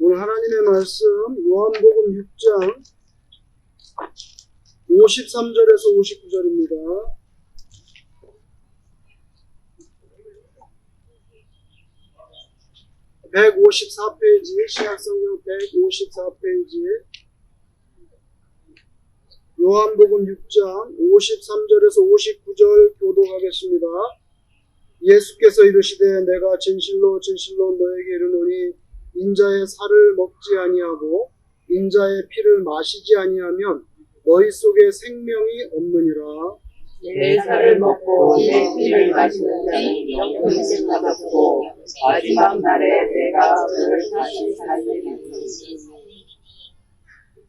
오늘 하나님의 말씀 요한복음 6장 53절에서 59절입니다. (154페이지) 신약성경 154페이지 요한복음 6장 53절에서 59절 교독하겠습니다. 예수께서 이르시되 내가 진실로 진실로 너에게 이르노니 인자의 살을 먹지 아니하고 인자의 피를 마시지 아니하면 너희 속에 생명이 없느니라. 내 살을 먹고 내 피를 마시는 자는 영생을 받았고 마지막 날에 내가 그를 다시 살리리니.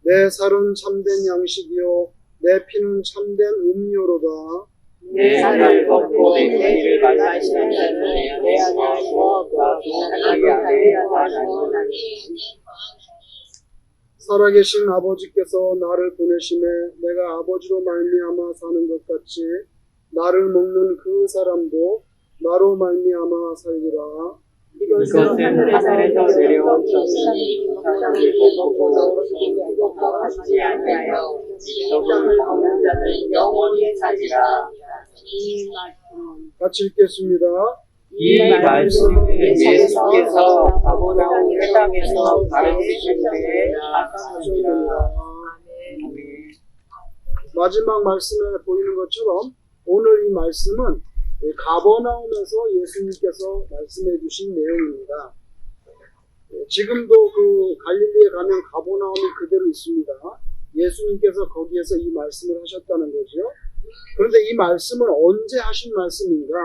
내 살은 참된 양식이요 내 피는 참된 음료로다. 내 살을 먹고 내 피를 마시는 자는 내 안에 거하고 내 안에 거하나니. 살아계신 아버지께서 나를 보내심에 내가 아버지로 말미암아 사는 것 같이 나를 먹는 그 사람도 나로 말미암아 살리라. 이것은 하늘에서 내려온 정신이 세상을 먹고 하지 아니하여 이것을 먹는 자는 영원히 살리라. 같이 읽겠습니다. 이 말씀을 예수께서 가버나움 회당에서 가르치실 때에 하셨습니다. 마지막 말씀에 보이는 것처럼 오늘 이 말씀은 가버나움에서 예수님께서 말씀해 주신 내용입니다. 지금도 그 갈릴리에 가면 가버나움이 그대로 있습니다. 예수님께서 거기에서 이 말씀을 하셨다는 거죠. 그런데 이 말씀은 언제 하신 말씀인가?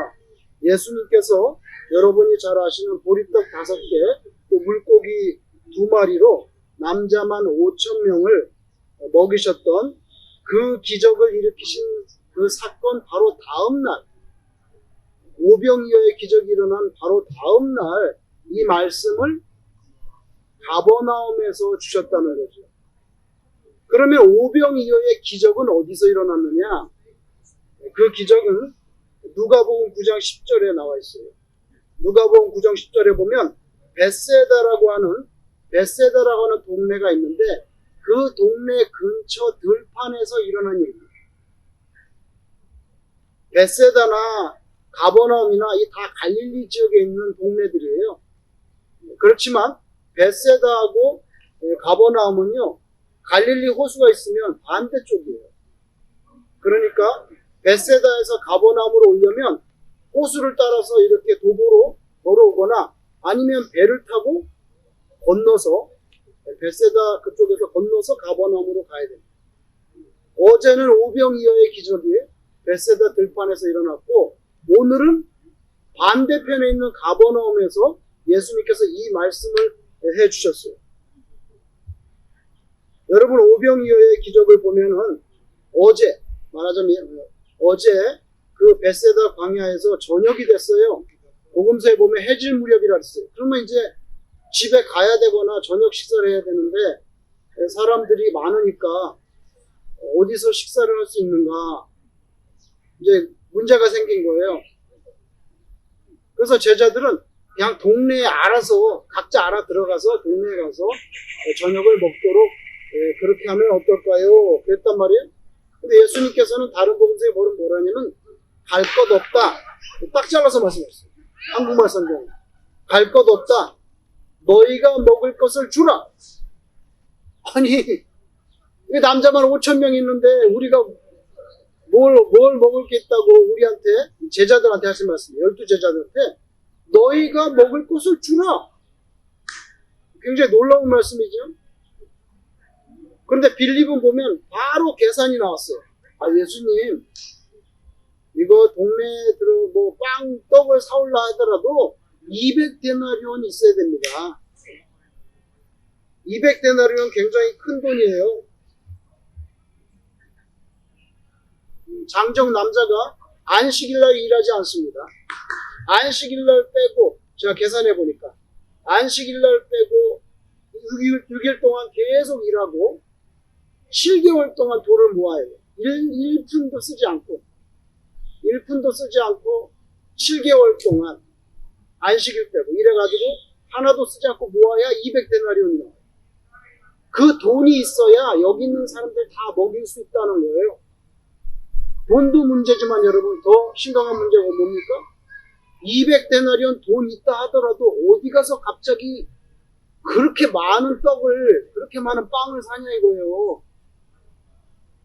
예수님께서 여러분이 잘 아시는 보리떡 5개, 또 물고기 2마리로 남자만 5,000명을 먹이셨던 그 기적을 일으키신 그 사건 바로 다음 날, 오병이어의 기적이 일어난 바로 다음 날 이 말씀을 가버나움에서 주셨다는 거죠. 그러면 오병이어의 기적은 어디서 일어났느냐? 그 기적은 누가복음 9장 10절에 나와 있어요. 누가복음 9장 10절에 보면 벳세다라고 하는 동네가 있는데 그 동네 근처 들판에서 일어난 일입니다. 벳세다나 가버나움이나 이 다 갈릴리 지역에 있는 동네들이에요. 그렇지만 벳세다하고 가버나움은요 갈릴리 호수가 있으면 반대쪽이에요. 그러니까 벳세다에서 가버나움으로 오려면 호수를 따라서 이렇게 도보로 걸어오거나 아니면 배를 타고 건너서 벳세다 그쪽에서 건너서 가버나움으로 가야 됩니다. 어제는 오병이어의 기적이 벳세다 들판에서 일어났고 오늘은 반대편에 있는 가버나움에서 예수님께서 이 말씀을 해주셨어요. 여러분 오병이어의 기적을 보면은 어제 말하자면 어제 그 벳세다 광야에서 저녁이 됐어요. 복음서에 보면 해질 무렵이라 했어요. 그러면 이제 집에 가야 되거나 저녁 식사를 해야 되는데 사람들이 많으니까 어디서 식사를 할 수 있는가 이제 문제가 생긴 거예요. 그래서 제자들은 그냥 동네에 알아서 각자 알아 들어가서 동네에 가서 저녁을 먹도록 그렇게 하면 어떨까요? 그랬단 말이에요. 근데 예수님께서는 다른 복음서에 보면 뭐라냐면 갈 것 없다. 딱 잘라서 말씀하셨어요. 한국말 성경. 갈 것 없다. 너희가 먹을 것을 주라. 아니 남자만 5,000명 있는데 우리가 뭘 먹을 게 있다고 우리한테 제자들한테 하신 말씀이에요. 12제자들한테 너희가 먹을 것을 주라. 굉장히 놀라운 말씀이죠. 그런데 빌립은 보면 바로 계산이 나왔어요. 아 예수님 이거 동네에 떡을 사올라 하더라도 200데나리온 있어야 됩니다. 200데나리온 굉장히 큰 돈이에요. 장정 남자가 안식일날 일하지 않습니다. 안식일날 빼고 제가 계산해 보니까 안식일날 빼고 6일 동안 계속 일하고 7개월 동안 돈을 모아야 해요. 1푼도 쓰지 않고 7개월 동안 안식일 빼고 이래가지고 하나도 쓰지 않고 모아야 200데나리온이 나와요. 그 돈이 있어야 여기 있는 사람들 다 먹일 수 있다는 거예요. 돈도 문제지만 여러분 더 심각한 문제가 뭡니까? 200데나리온 돈 있다 하더라도 어디 가서 갑자기 그렇게 많은 떡을, 그렇게 많은 빵을 사냐 이거예요.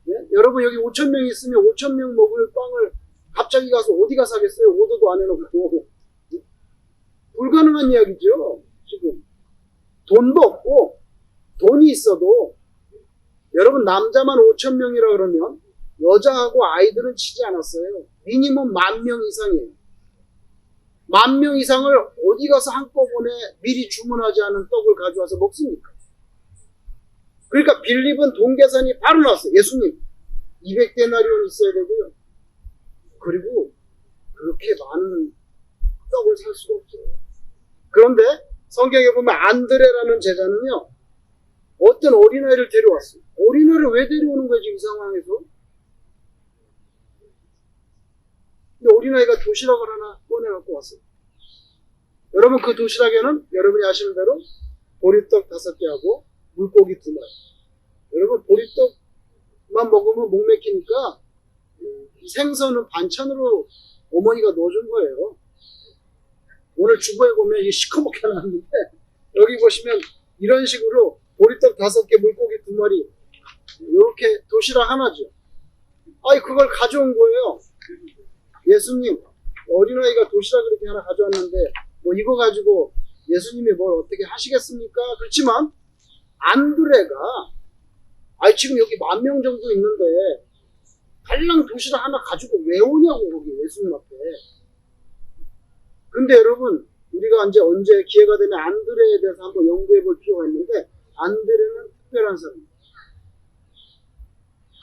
예? 여러분 여기 5,000명 있으면 5,000명 먹을 빵을 갑자기 가서 어디가 사겠어요? 오더도 안 해놓고. 불가능한 이야기죠. 지금 돈도 없고 돈이 있어도 여러분 남자만 5,000명이라 그러면 여자하고 아이들은 치지 않았어요. 미니멈 10,000명 이상이에요. 10,000명 이상을 어디 가서 한꺼번에 미리 주문하지 않은 떡을 가져와서 먹습니까? 그러니까 빌립은 돈 계산이 바로 나왔어요. 예수님 200데나리온 있어야 되고요. 그리고 그렇게 많은 떡을 살 수가 없어요. 그런데 성경에 보면 안드레라는 제자는요, 어떤 어린아이를 데려왔어요. 어린아이를 왜 데려오는 거예요, 지금 이 상황에서? 근데 어린아이가 도시락을 하나 꺼내갖고 왔어요. 여러분 그 도시락에는 여러분이 아시는 대로 보리떡 5개하고 물고기 2마리. 여러분 보리떡만 먹으면 목 맥히니까 생선은 반찬으로 어머니가 넣어준 거예요. 오늘 주부에 보면 이게 시커멓게 나왔는데 여기 보시면 이런 식으로 보리떡 5개, 물고기 2마리 이렇게 도시락 하나죠. 아니 그걸 가져온 거예요. 예수님 어린아이가 도시락을 이렇게 하나 가져왔는데 뭐 이거 가지고 예수님이 뭘 어떻게 하시겠습니까? 그렇지만 안드레가 지금 여기 10,000명 정도 있는데 달랑 도시락 하나 가지고 왜 오냐고 거기 예수님 앞에. 근데 여러분 우리가 이제 언제 기회가 되면 안드레에 대해서 한번 연구해 볼 필요가 있는데 안드레는 특별한 사람입니다.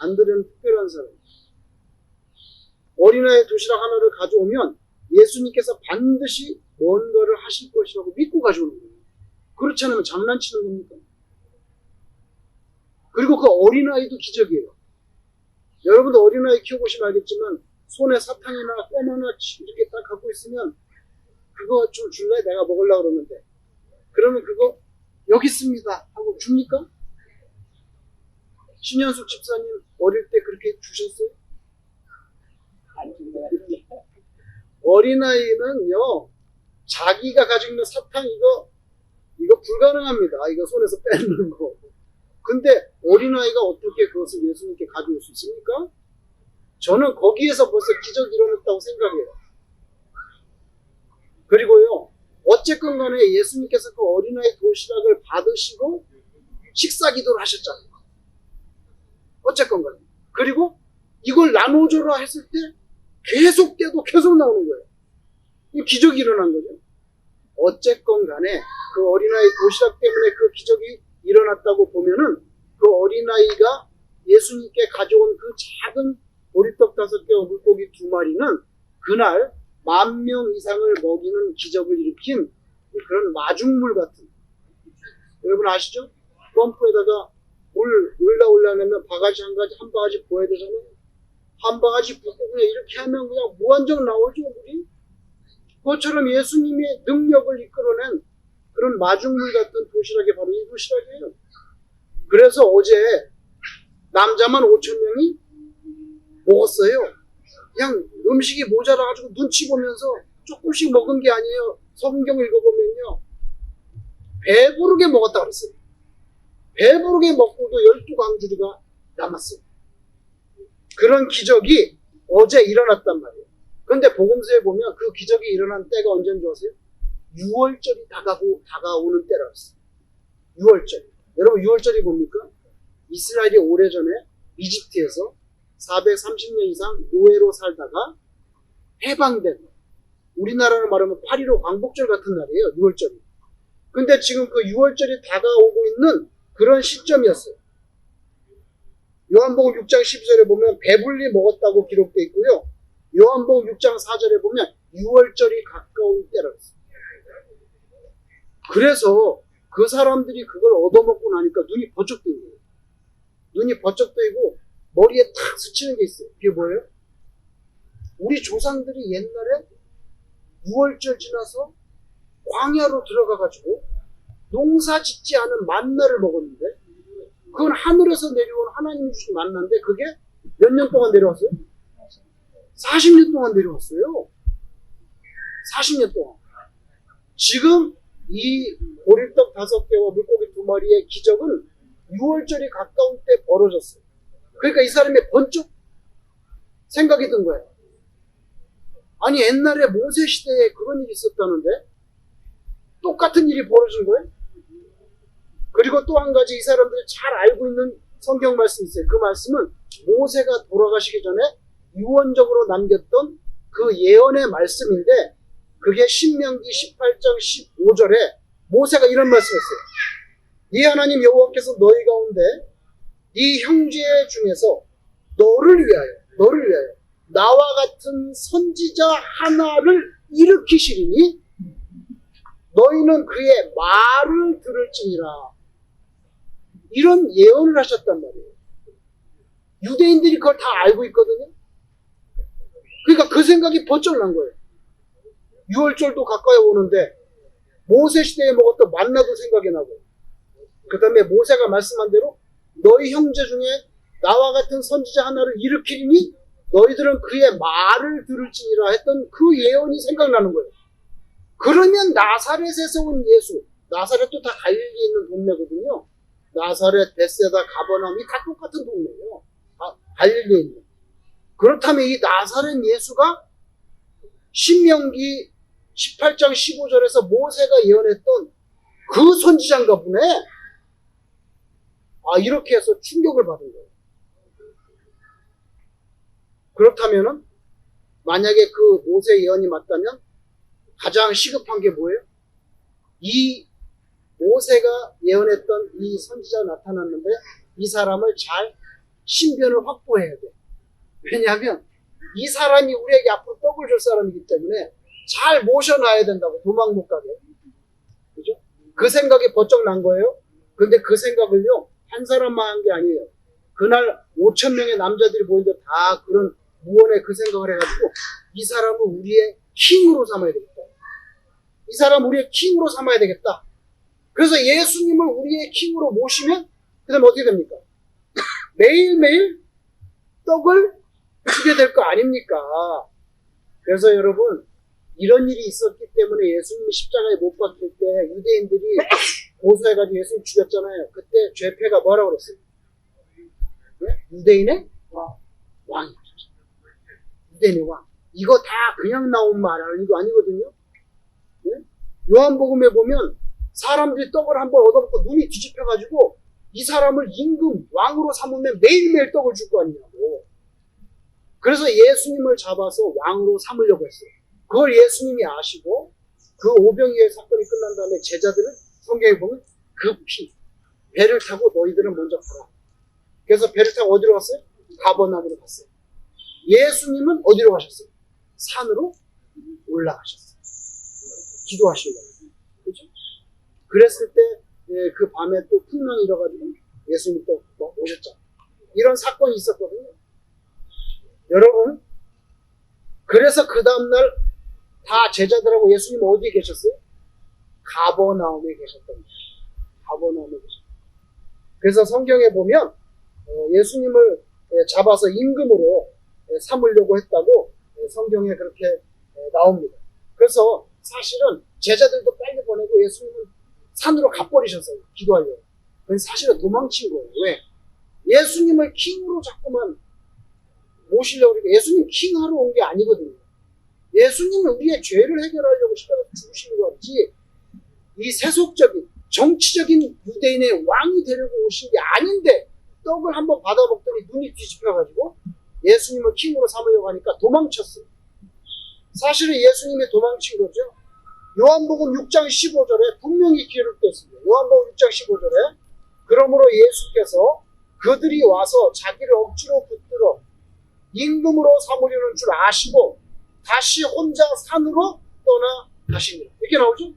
안드레는 특별한 사람입니다. 어린아이 도시락 하나를 가져오면 예수님께서 반드시 뭔가를 하실 것이라고 믿고 가져오는 거예요. 그렇지 않으면 장난치는 겁니까? 그리고 그 어린아이도 기적이에요. 여러분도 어린아이 키워보시면 알겠지만 손에 사탕이나 껌 하나 이렇게 딱 갖고 있으면 그거 좀 줄래? 내가 먹으려고 그러는데 그러면 그거 여기 있습니다 하고 줍니까? 신현숙 집사님 어릴 때 그렇게 주셨어요? 어린아이는요 자기가 가지고 있는 사탕 이거 불가능합니다. 이거 손에서 빼는 거. 근데 어린아이가 어떻게 그것을 예수님께 가져올 수 있습니까? 저는 거기에서 벌써 기적이 일어났다고 생각해요. 그리고요 어쨌건 간에 예수님께서 그 어린아이 도시락을 받으시고 식사 기도를 하셨잖아요. 어쨌건 간에. 그리고 이걸 나눠줘라 했을 때 계속 나오는 거예요. 이 기적이 일어난 거죠. 어쨌건 간에 그 어린아이 도시락 때문에 그 기적이 일어났다고 보면은 그 어린아이가 예수님께 가져온 그 작은 보리떡 5개와 물고기 2마리는 그날 10,000명 이상을 먹이는 기적을 일으킨 그런 마중물 같은. 여러분 아시죠? 펌프에다가 물 올라내면 바가지 한 바가지 부어야 되잖아요. 한 바가지 붓고 그냥 이렇게 하면 그냥 무한정 나오죠, 물이. 그것처럼 예수님의 능력을 이끌어낸 그런 마중물 같은 도시락이 바로 이 도시락이에요. 그래서 어제 남자만 5,000명이 먹었어요. 그냥 음식이 모자라가지고 눈치 보면서 조금씩 먹은 게 아니에요. 성경 읽어보면요. 배부르게 먹었다 그랬어요. 배부르게 먹고도 12광주리가 남았어요. 그런 기적이 어제 일어났단 말이에요. 근데 복음서에 보면 그 기적이 일어난 때가 언제인 줄 아세요? 6월절이 다가오는 때라 했어요. 6월절. 여러분 6월절이 뭡니까? 이스라엘이 오래전에 이집트에서 430년 이상 노예로 살다가 해방된, 우리나라로 말하면 8.15 광복절 같은 날이에요. 6월절이. 근데 지금 그 6월절이 다가오고 있는 그런 시점이었어요. 요한복음 6장 12절에 보면 배불리 먹었다고 기록되어 있고요. 요한복음 6장 4절에 보면 6월절이 가까운 때라고 했어요. 그래서 그 사람들이 그걸 얻어먹고 나니까 눈이 번쩍 뜨는 거예요. 눈이 번쩍 뜨이고 머리에 탁 스치는 게 있어요. 그게 뭐예요? 우리 조상들이 옛날에 6월절 지나서 광야로 들어가가지고 농사 짓지 않은 만나를 먹었는데 그건 하늘에서 내려온 하나님이 주신 만나인데 그게 몇 년 동안 내려왔어요? 40년 동안 내려왔어요. 40년 동안. 지금 이 보리떡 5개와 물고기 2마리의 기적은 6월절이 가까운 때 벌어졌어요. 그러니까 이 사람이 번쩍 생각이 든 거예요. 아니 옛날에 모세 시대에 그런 일이 있었다는데 똑같은 일이 벌어진 거예요. 그리고 또 한 가지 이 사람들이 잘 알고 있는 성경 말씀이 있어요. 그 말씀은 모세가 돌아가시기 전에 유언적으로 남겼던 그 예언의 말씀인데 그게 신명기 18장 15절에 모세가 이런 말씀을 했어요. 이 하나님 여호와께서 너희 가운데 이 형제 중에서 너를 위하여 나와 같은 선지자 하나를 일으키시리니 너희는 그의 말을 들을지니라. 이런 예언을 하셨단 말이에요. 유대인들이 그걸 다 알고 있거든요. 그러니까 그 생각이 번쩍 난 거예요. 6월절도 가까이 오는데 모세 시대에 먹었던 만나도 생각이 나고 그 다음에 모세가 말씀한 대로 너희 형제 중에 나와 같은 선지자 하나를 일으키리니 너희들은 그의 말을 들을지니라 했던 그 예언이 생각나는 거예요. 그러면 나사렛에서 온 예수, 나사렛도 다 갈릴리에 있는 동네거든요. 나사렛, 벳세다, 가버나움 다 똑같은 동네예요. 다 갈릴리에 있는. 그렇다면 이 나사렛 예수가 신명기 18장 15절에서 모세가 예언했던 그 선지자인가 보네. 이렇게 해서 충격을 받은 거예요. 그렇다면은 만약에 그 모세 예언이 맞다면 가장 시급한 게 뭐예요? 이 모세가 예언했던 이 선지자가 나타났는데 이 사람을 잘 신변을 확보해야 돼. 왜냐하면 이 사람이 우리에게 앞으로 떡을 줄 사람이기 때문에 잘 모셔놔야 된다고. 도망 못 가게. 그죠? 그 생각이 번쩍 난 거예요. 근데 그 생각을요 한 사람만 한 게 아니에요. 그날 5,000명의 남자들이 모이는데 다 그런 무언의 그 생각을 해가지고 이 사람을 우리의 킹으로 삼아야 되겠다. 이 사람 우리의 킹으로 삼아야 되겠다. 그래서 예수님을 우리의 킹으로 모시면 그 다음에 어떻게 됩니까? 매일매일 떡을 주게 될 거 아닙니까? 그래서 여러분 이런 일이 있었기 때문에 예수님이 십자가에 못 박힐 때 유대인들이 고소해가지고 예수님 죽였잖아요. 그때 죄패가 뭐라고 그랬어요? 네? 유대인의 왕이. 유대인의 왕. 이거 다 그냥 나온 말 아니거든요. 네? 요한복음에 보면 사람들이 떡을 한번 얻어먹고 눈이 뒤집혀가지고 이 사람을 임금 왕으로 삼으면 매일매일 떡을 줄 거 아니냐고. 그래서 예수님을 잡아서 왕으로 삼으려고 했어요. 그걸 예수님이 아시고 그 오병이의 사건이 끝난 다음에 제자들은 성경에 보면 급히 배를 타고 너희들은 먼저 가라. 그래서 배를 타고 어디로 갔어요? 가버나움으로 갔어요. 예수님은 어디로 가셨어요? 산으로 올라가셨어요. 기도하시려고. 그렇죠? 그랬을 때 그 밤에 또 풍랑이 일어가지고 예수님이 또 오셨죠. 이런 사건이 있었거든요. 여러분, 그래서 그 다음날 다 제자들하고 예수님 어디에 계셨어요? 가버나움에 계셨답니다. 가버나움에 계셨다. 그래서 성경에 보면 예수님을 잡아서 임금으로 삼으려고 했다고 성경에 그렇게 나옵니다. 그래서 사실은 제자들도 빨리 보내고 예수님은 산으로 가버리셨어요. 기도하려고. 그건 사실은 도망친 거예요. 왜? 예수님을 킹으로 자꾸만 모시려고 그러니까 예수님 킹하러 온 게 아니거든요. 예수님은 우리의 죄를 해결하려고 십자가에서 죽으시는 거지 이 세속적인 정치적인 유대인의 왕이 되려고 오신 게 아닌데 떡을 한번 받아먹더니 눈이 뒤집혀가지고 예수님을 킹으로 삼으려고 하니까 도망쳤어요. 사실은 예수님이 도망친 거죠. 요한복음 6장 15절에 분명히 기록되어 있습니다. 요한복음 6장 15절에 그러므로 예수께서 그들이 와서 자기를 억지로 붙들어 임금으로 삼으려는 줄 아시고 다시 혼자 산으로 떠나 가시니라. 이렇게 나오죠?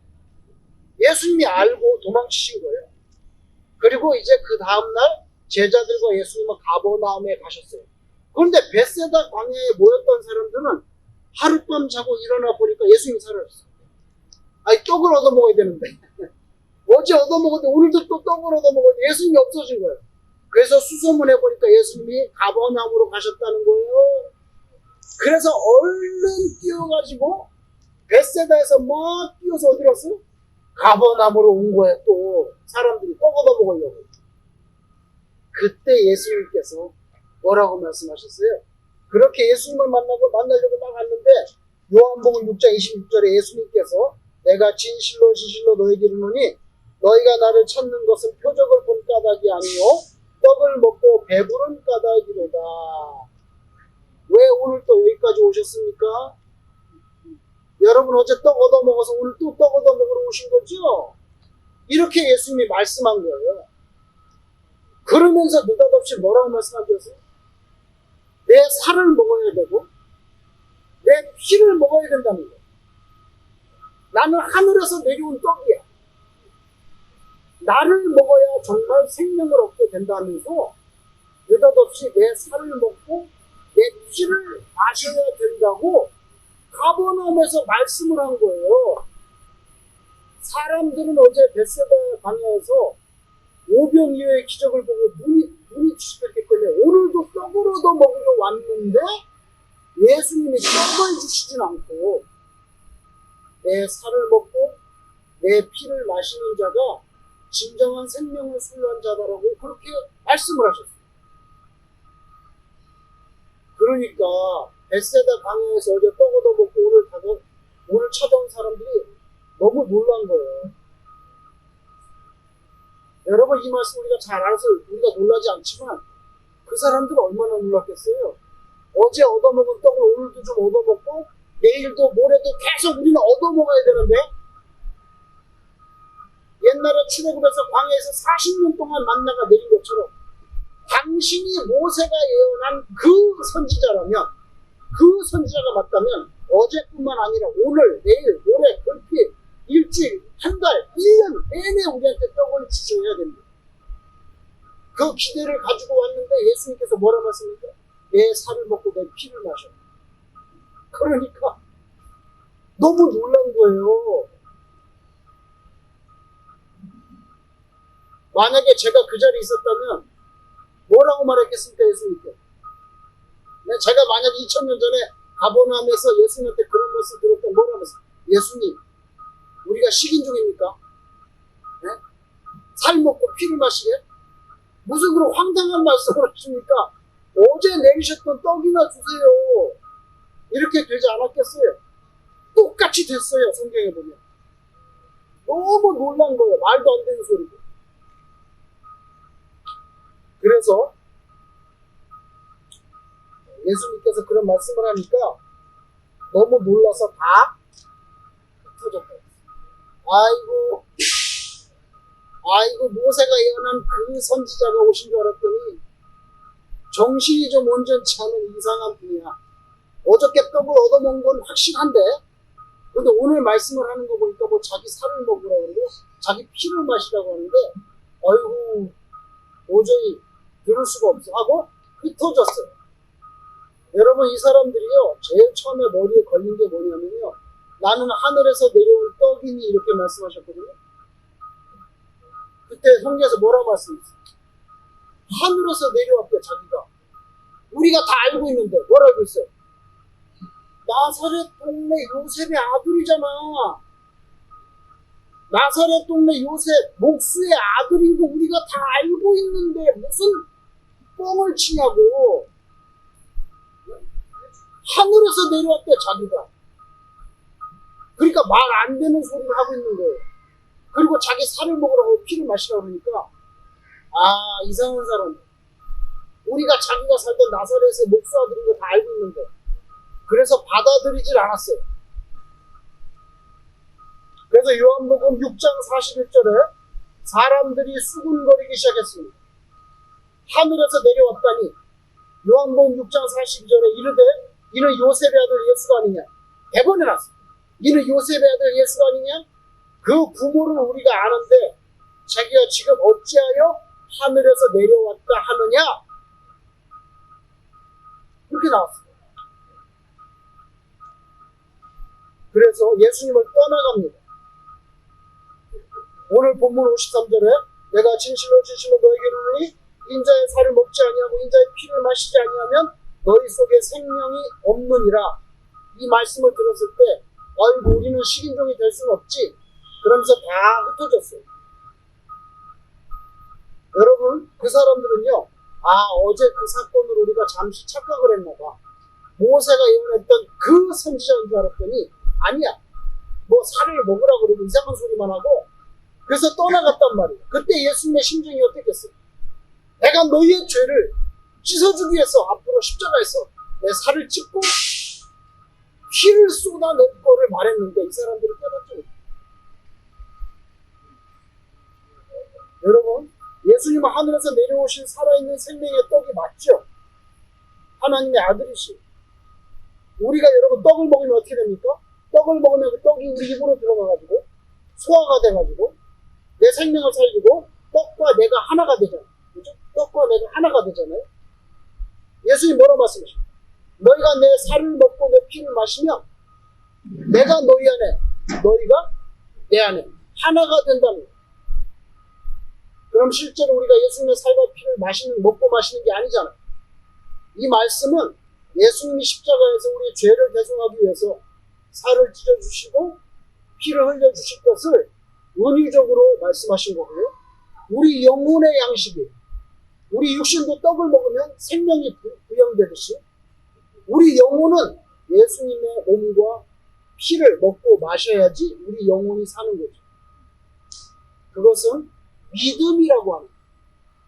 예수님이 알고 도망치신 거예요. 그리고 이제 그 다음날 제자들과 예수님은 가버나움에 가셨어요. 그런데 벳세다 광야에 모였던 사람들은 하룻밤 자고 일어나 보니까 예수님이 사라졌어요. 아니 떡을 얻어먹어야 되는데 어제 얻어먹었는데 오늘도 또 떡을 얻어먹었는데 예수님이 없어진 거예요. 그래서 수소문에 보니까 예수님이 가버나움으로 가셨다는 거예요. 그래서 얼른 뛰어가지고 벳세다에서 막 뛰어서 어디로 왔어요? 가버나움으로 온 거예요. 또 사람들이 또 걷어먹으려고. 그때 예수님께서 뭐라고 말씀하셨어요? 그렇게 예수님을 만나려고 막 갔는데 요한복음 6장 26절에 예수님께서 내가 진실로 진실로 너에게 이르노니 너희가 나를 찾는 것은 표적을 본 까닭이 아니요 떡을 먹고 배부른 까닭이로다. 왜 오늘 또 여기까지 오셨습니까? 여러분 어제 떡 얻어먹어서 오늘 또 떡 얻어먹으러 오신 거죠? 이렇게 예수님이 말씀한 거예요. 그러면서 느닷없이 뭐라고 말씀하셨어요? 내 살을 먹어야 되고 내 피를 먹어야 된다는 거예요. 나는 하늘에서 내려온 떡이야. 나를 먹어야 정말 생명을 얻게 된다면서 느닷없이 내 살을 먹고 내 피를 마셔야 된다고 가버나움에서 말씀을 한 거예요. 사람들은 어제 벳세다 광야에서 오병이어의 기적을 보고 눈이 추측했기 때문에 오늘도 떡을 얻어 먹으러 왔는데 예수님이 떡을 주시진 않고 내 살을 먹고 내 피를 마시는 자가 진정한 생명을 소유한 자다라고 그렇게 말씀을 하셨어요. 그러니까 벳세다 광야에서 어제 떡 얻어 먹고 오늘 찾아온 사람들이 너무 놀란 거예요. 여러분 이 말씀 우리가 잘 알아서 우리가 놀라지 않지만 그 사람들은 얼마나 놀랐겠어요. 어제 얻어먹은 떡을 오늘도 좀 얻어먹고 내일도 모레도 계속 우리는 얻어먹어야 되는데 옛날에 출애굽에서 광야에서 40년 동안 만나가 내린 것처럼 당신이 모세가 예언한 그 선지자라면 그 선지자가 맞다면 어제뿐만 아니라 오늘, 내일, 모레, 글피, 일주일, 한 달, 1년 내내 우리한테 떡을 주셔야 됩니다. 그 기대를 가지고 왔는데 예수님께서 뭐라 말씀입니까? 내 살을 먹고 내 피를 마셔. 그러니까 너무 놀란 거예요. 만약에 제가 그 자리에 있었다면 뭐라고 말했겠습니까? 예수님께. 제가 만약 2000년 전에 가버나움에서 예수님한테 그런 말씀 들었다면 뭐라고 했어요? 예수님, 우리가 식인종입니까? 네? 살 먹고 피를 마시게? 무슨 그런 황당한 말씀을 하십니까? 어제 내리셨던 떡이나 주세요. 이렇게 되지 않았겠어요? 똑같이 됐어요. 성경에 보면. 너무 놀란 거예요. 말도 안 되는 소리고. 그래서 예수님께서 그런 말씀을 하니까 너무 놀라서 다 흩어졌다. 아이고 모세가 예언한 그 선지자가 오신 줄 알았더니 정신이 좀 온전치 않은 이상한 분이야. 어저께 떡을 얻어먹은 건 확실한데 근데 오늘 말씀을 하는 거 보니까 뭐 자기 살을 먹으라고 그러고 자기 피를 마시라고 하는데 아이고 도저히 들을 수가 없어 하고 흩어졌어요. 여러분 이 사람들이요 제일 처음에 머리에 걸린 게 뭐냐면요 나는 하늘에서 내려온 떡이니 이렇게 말씀하셨거든요. 그때 성경에서 뭐라고 말씀했어요? 하늘에서 내려왔대 자기가. 우리가 다 알고 있는데 뭘 알고 있어요? 나사렛 동네 요셉의 아들이잖아. 나사렛 동네 요셉 목수의 아들인 거 우리가 다 알고 있는데 무슨 뻥을 치냐고. 하늘에서 내려왔대 자기가. 그러니까 말 안 되는 소리를 하고 있는 거예요. 그리고 자기 살을 먹으라고 피를 마시라고 그러니까 이상한 사람. 우리가 자기가 살던 나사렛의 목수 아들인 거 다 알고 있는데 그래서 받아들이질 않았어요. 그래서 요한복음 6장 41절에 사람들이 수군거리기 시작했습니다. 하늘에서 내려왔다니 요한복음 6장 42절에 이르되 이는 요셉의 아들 예수가 아니냐. 대번해놨어요. 이는 요셉의 아들 예수가 아니냐. 그 부모를 우리가 아는데 자기가 지금 어찌하여 하늘에서 내려왔다 하느냐. 그렇게 나왔어요. 그래서 예수님을 떠나갑니다. 오늘 본문 53절에 내가 진실로 진실로 너에게 이르노니 인자의 살을 먹지 아니하고 인자의 피를 마시지 아니하면 너희 속에 생명이 없느니라. 이 말씀을 들었을 때 아이고 우리는 식인종이 될 수는 없지. 그러면서 다 흩어졌어요. 여러분 그 사람들은요, 어제 그 사건으로 우리가 잠시 착각을 했나봐. 모세가 예언했던 그 선지자인 줄 알았더니 아니야. 뭐 살을 먹으라 그러고 이상한 소리만 하고 그래서 떠나갔단 말이에요. 그때 예수님의 심정이 어땠겠어요? 내가 너희의 죄를 씻어주기 위해서 앞으로 십자가에서 내 살을 찢고 피를 쏟아낼 거를 말했는데 이 사람들이 깨닫죠. 여러분 예수님은 하늘에서 내려오신 살아있는 생명의 떡이 맞죠? 하나님의 아들이시. 우리가 여러분 떡을 먹으면 어떻게 됩니까? 떡을 먹으면 그 떡이 우리 입으로 들어가가지고 소화가 돼가지고 내 생명을 살리고 떡과 내가 하나가 되잖아요. 그죠? 떡과 내가 하나가 되잖아요. 예수님 뭐라고 말씀하십니까? 너희가 내 살을 먹고 내 피를 마시면 내가 너희 안에 너희가 내 안에 하나가 된다는 거예요. 그럼 실제로 우리가 예수님의 살과 피를 먹고 마시는 게 아니잖아요. 이 말씀은 예수님이 십자가에서 우리의 죄를 대속하기 위해서 살을 찢어주시고 피를 흘려주실 것을 은유적으로 말씀하신 거고요. 우리 영혼의 양식이 우리 육신도 떡을 먹으면 생명이 부영되듯이 우리 영혼은 예수님의 몸과 피를 먹고 마셔야지 우리 영혼이 사는 거죠. 그것은 믿음이라고 하는,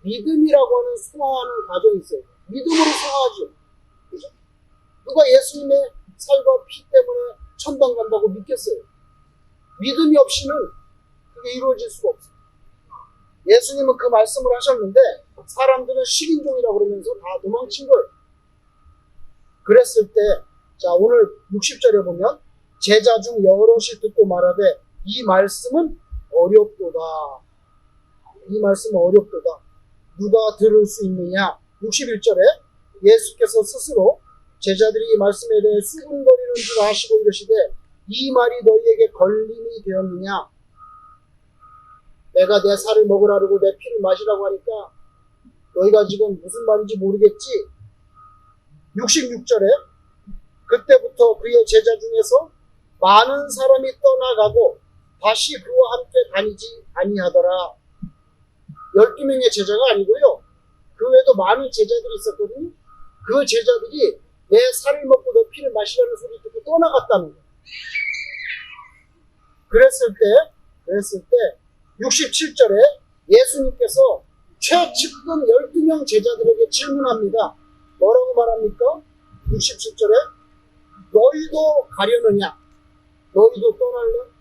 믿음이라고 하는 소화하는 과정이 있어요. 믿음으로 소화하죠. 그죠? 누가 예수님의 살과 피 때문에 천당 간다고 믿겠어요? 믿음이 없이는 그게 이루어질 수가 없어요. 예수님은 그 말씀을 하셨는데 사람들은 식인종이라고 그러면서 다 도망친 거예요. 그랬을 때, 자, 오늘 60절에 보면 제자 중 여럿이 듣고 말하되 이 말씀은 어렵도다. 이 말씀은 어렵도다. 누가 들을 수 있느냐? 61절에 예수께서 스스로 제자들이 이 말씀에 대해 수군거리는 줄 아시고 이러시되 이 말이 너희에게 걸림이 되었느냐? 내가 내 살을 먹으라고 내 피를 마시라고 하니까 너희가 지금 무슨 말인지 모르겠지? 66절에 그때부터 그의 제자 중에서 많은 사람이 떠나가고 다시 그와 함께 다니지 아니하더라. 12명의 제자가 아니고요. 그 외에도 많은 제자들이 있었거든요. 그 제자들이 내 살을 먹고 내 피를 마시라는 소리 듣고 떠나갔다는 거예요. 그랬을 때 67절에 예수님께서 최측근 12명 제자들에게 질문합니다. 뭐라고 말합니까? 67절에 너희도 가려느냐? 너희도 떠날래?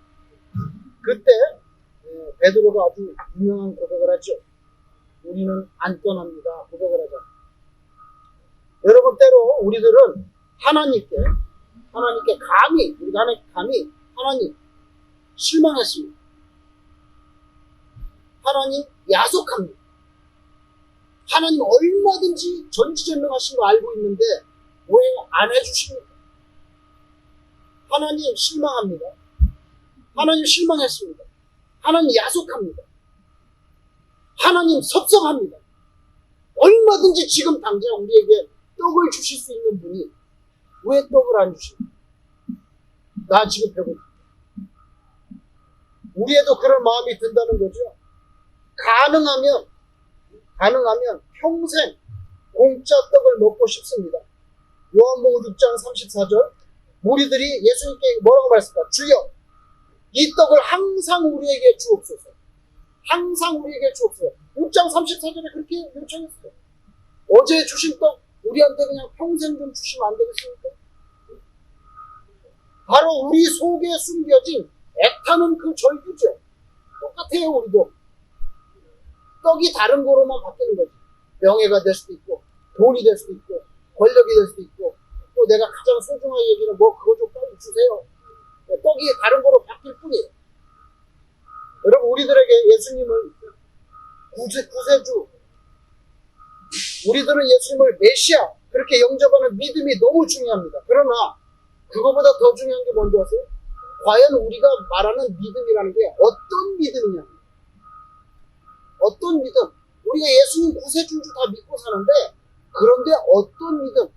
그때 베드로가 아주 유명한 고백을 하죠. 우리는 안 떠납니다. 고백을 하죠. 여러분 때로 우리들은 하나님께 감히 우리가 감히 하나님 실망했습니다. 하나님 야속합니다. 하나님 얼마든지 전지전능하신 거 알고 있는데 왜 안 해주십니까? 하나님 실망합니다. 하나님 실망했습니다. 하나님 야속합니다. 하나님 섭섭합니다. 얼마든지 지금 당장 우리에게 떡을 주실 수 있는 분이 왜 떡을 안 주십니까? 나 지금 배고프다. 우리에도 그런 마음이 든다는 거죠. 가능하면 평생 공짜 떡을 먹고 싶습니다. 요한복음 6장 34절 무리들이 예수님께 뭐라고 말했을까? 주여 이 떡을 항상 우리에게 주옵소서. 항상 우리에게 주옵소서. 6장 34절에 그렇게 요청했어요. 어제 주신 떡 우리한테 그냥 평생 좀 주시면 안 되겠습니까? 바로 우리 속에 숨겨진 애타는 그 절규죠. 똑같아요. 우리도 떡이 다른 거로만 바뀌는 거지. 명예가 될 수도 있고 돈이 될 수도 있고 권력이 될 수도 있고 또 내가 가장 소중하게 여기는 그거 좀 빨리 주세요. 떡이 다른 거로 바뀔 뿐이에요. 여러분 우리들에게 예수님은 구세주, 우리들은 예수님을 메시아 그렇게 영접하는 믿음이 너무 중요합니다. 그러나 그거보다 더 중요한 게 뭔지 아세요? 과연 우리가 말하는 믿음이라는 게 어떤 믿음이냐? 어떤 믿음? 우리가 예수님 구세주인 줄 다 믿고 사는데, 그런데 어떤 믿음,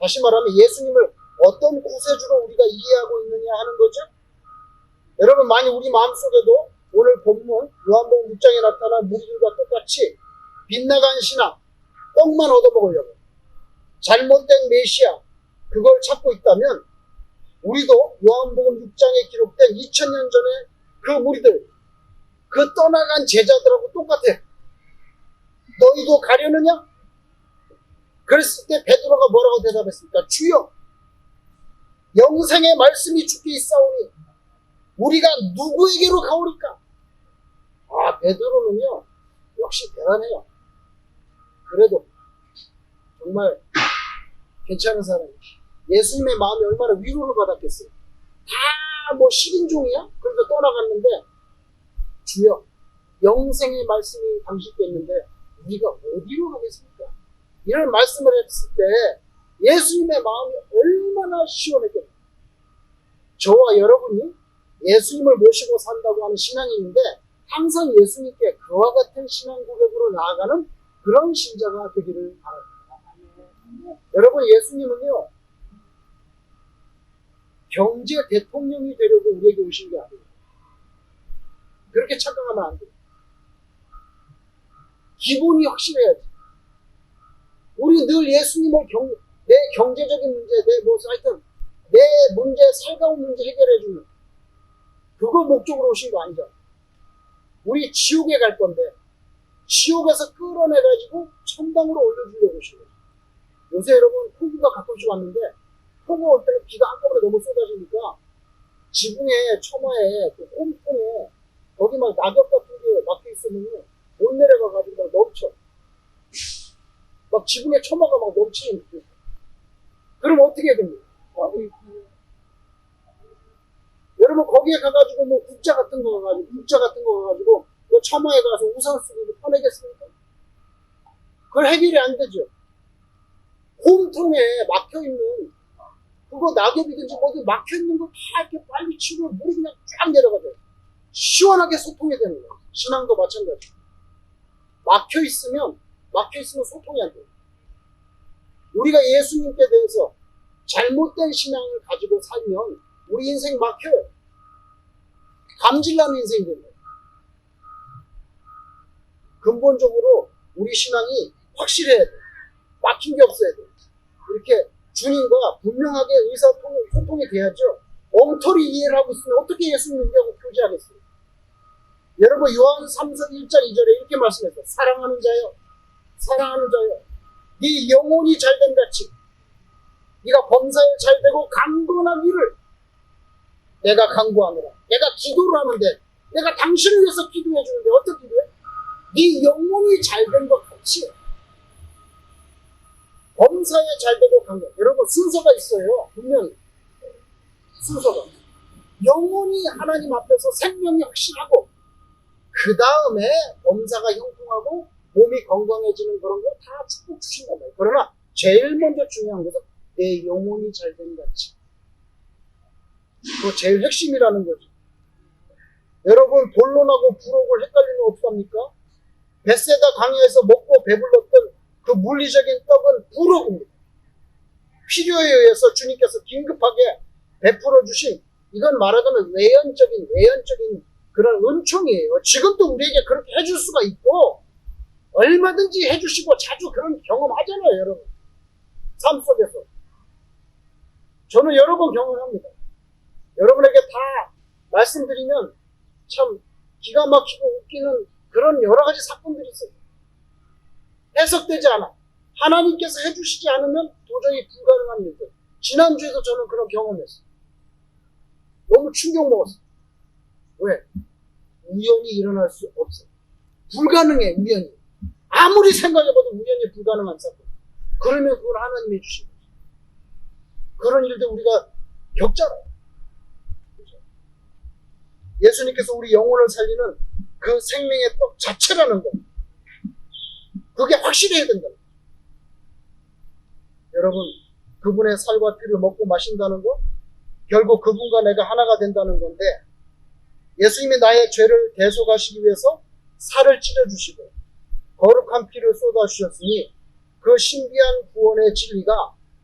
다시 말하면 예수님을 어떤 구세주로 우리가 이해하고 있느냐 하는 거죠. 여러분, 만약 우리 마음속에도 오늘 본문 요한복음 6장에 나타난 무리들과 똑같이 빗나간 신앙, 떡만 얻어먹으려고 잘못된 메시아, 그걸 찾고 있다면 우리도 요한복음 6장에 기록된 2000년 전에 그 무리들, 그 떠나간 제자들하고 똑같아. 너희도 가려느냐? 그랬을 때 베드로가 뭐라고 대답했습니까? 주여, 영생의 말씀이 주께 있사오니 우리가 누구에게로 가오리까? 아, 베드로는요 역시 대단해요. 그래도 정말 괜찮은 사람이에요. 예수님의 마음이 얼마나 위로를 받았겠어요. 다 뭐 10인종이야? 그래서 떠나갔는데, 주여, 영생의 말씀이 당신께 있는데 우리가 어디로 가겠습니까? 이런 말씀을 했을 때 예수님의 마음이 얼마나 시원했겠어요. 저와 여러분이 예수님을 모시고 산다고 하는 신앙인인데 항상 예수님께 그와 같은 신앙 고백으로 나아가는 그런 신자가 되기를 바랍니다. 여러분, 예수님은요 경제 대통령이 되려고 우리에게 오신 게 아니에요. 그렇게 착각하면 안 돼요. 기본이 확실해야지. 우리 늘 예수님을 내 경제적인 문제, 하여튼 내 문제, 살가운 문제 해결해주는 그걸 목적으로 오신 거 아니잖아. 우리 지옥에 갈 건데 지옥에서 끌어내가지고 천당으로 올려주려고 오신 거죠. 요새 여러분 폭우가 가끔씩 왔는데 폭우 올 때는 비가 한꺼번에 너무 쏟아지니까 지붕에 처마에 그 홈통에 거기 막 낙엽 같은 게 막혀 있으면 못 내려가가지고 막 넘쳐. 막 지붕에 처마가 막 넘치는 느낌. 그럼 어떻게 해야 됩니까? 여러분 거기에 가가지고 뭐 국자 같은 거 가가지고 그 처마에 가서 우산 쓰고 퍼내겠습니까? 그걸 해결이 안 되죠. 홈통에 막혀있는 그거 낙엽이든지 뭐든 막혀있는 거 다 이렇게 빨리 치고 물이 그냥 쫙 내려가죠. 시원하게 소통이 되는 거예요. 신앙도 마찬가지. 막혀있으면 소통이 안 돼요. 우리가 예수님께 대해서 잘못된 신앙을 가지고 살면 우리 인생 막혀요. 감질나는 인생이 됩니다. 근본적으로 우리 신앙이 확실해야 돼요. 막힌 게 없어야 돼요. 이렇게 주님과 분명하게 의사소통이 돼야죠. 엉터리 이해를 하고 있으면 어떻게 예수님 믿냐고 교제하겠어요. 여러분 요한 3서 1장 2절에 이렇게 말씀했어요. 사랑하는 자여 네 영혼이 잘된 같이 네가 범사에 잘되고 강건하기를 내가 간구하노라. 내가 기도를 하는데 내가 당신을 위해서 기도해 주는데 어떻게 기도해? 네 영혼이 잘된 것 같이 범사에 잘되고 강건. 여러분 순서가 있어요. 분명히 순서가. 영혼이 하나님 앞에서 생명이 확실하고 그 다음에 범사가 형통하고 몸이 건강해지는 그런 거 다 축복 주신단 말이에요. 그러나 제일 먼저 중요한 것은 내 영혼이 잘된 같이. 그거 제일 핵심이라는 거죠. 여러분 본론하고 부록을 헷갈리면 어떡합니까? 벳세다 광야에서 먹고 배불렀던 그 물리적인 떡은 부록입니다. 필요에 의해서 주님께서 긴급하게 베풀어 주신, 이건 말하자면 외연적인 그런 은총이에요. 지금도 우리에게 그렇게 해줄 수가 있고 얼마든지 해주시고 자주 그런 경험하잖아요. 여러분 삶 속에서 저는 여러 번 경험합니다. 여러분에게 다 말씀드리면 참 기가 막히고 웃기는 그런 여러 가지 사건들이 있어요. 해석되지 않아. 하나님께서 해주시지 않으면 도저히 불가능한 일들. 지난주에도 저는 그런 경험했어요. 너무 충격 먹었어요. 왜? 우연히 일어날 수 없어요. 불가능해, 우연히. 아무리 생각해봐도 우연히 불가능한 사건. 그러면 그걸 하나님이 해주신 거죠. 그런 일들 우리가 겪잖아요. 그렇죠? 예수님께서 우리 영혼을 살리는 그 생명의 떡 자체라는 거. 그게 확실해야 된다. 여러분, 그분의 살과 피를 먹고 마신다는 거, 결국 그분과 내가 하나가 된다는 건데, 예수님이 나의 죄를 대속하시기 위해서 살을 찢어주시고 거룩한 피를 쏟아주셨으니 그 신비한 구원의 진리가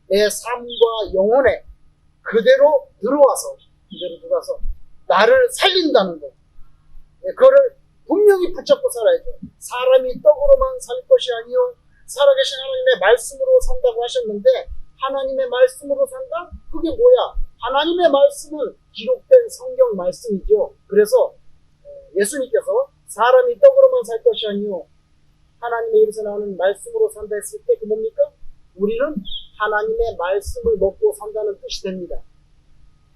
내 삶과 영혼에 그대로 들어와서 나를 살린다는 것. 그거를 분명히 붙잡고 살아야죠. 사람이 떡으로만 살 것이 아니요 살아계신 하나님의 말씀으로 산다고 하셨는데, 하나님의 말씀으로 산다? 그게 뭐야? 하나님의 말씀은 기록된 성경 말씀이죠. 그래서 예수님께서 사람이 떡으로만 살 것이 아니요 하나님의 입에서 나오는 말씀으로 산다 했을 때 그 뭡니까? 우리는 하나님의 말씀을 먹고 산다는 뜻이 됩니다.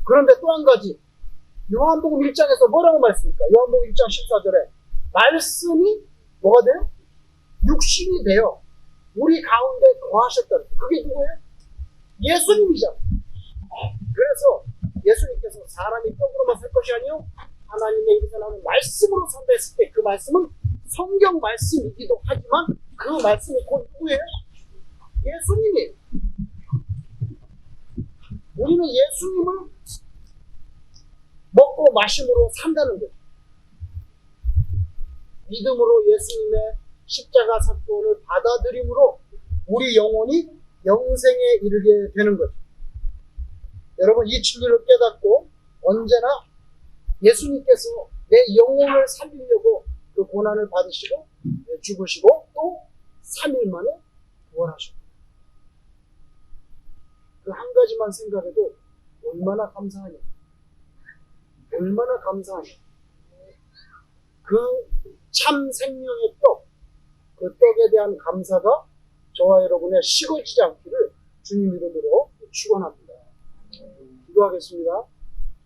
그런데 또 한 가지, 요한복음 1장에서 뭐라고 말씀입니까? 요한복음 1장 14절에 말씀이 뭐가 돼요? 육신이 돼요. 우리 가운데 거하셨다는 거예요. 그게 누구예요? 예수님이잖아요. 그래서 예수님께서 사람이 떡으로만 살 것이 아니요 하나님의 입에서 나오는 말씀으로 산다 했을 때 그 말씀은 성경 말씀이기도 하지만 그 말씀이 곧 누구예요? 예수님이에요. 우리는 예수님을 먹고 마심으로 산다는 거죠. 믿음으로 예수님의 십자가 사건을 받아들임으로 우리 영혼이 영생에 이르게 되는 거죠. 여러분, 이 진리를 깨닫고 언제나 예수님께서 내 영혼을 살리려고 그 고난을 받으시고 죽으시고 또 3일 만에 부활하셨고, 그 한 가지만 생각해도 얼마나 감사하냐. 얼마나 감사하냐. 그 참 생명의 떡, 그 떡에 대한 감사가 저와 여러분의 식어지지 않기를 주님 이름으로 축원합니다. 기도하겠습니다.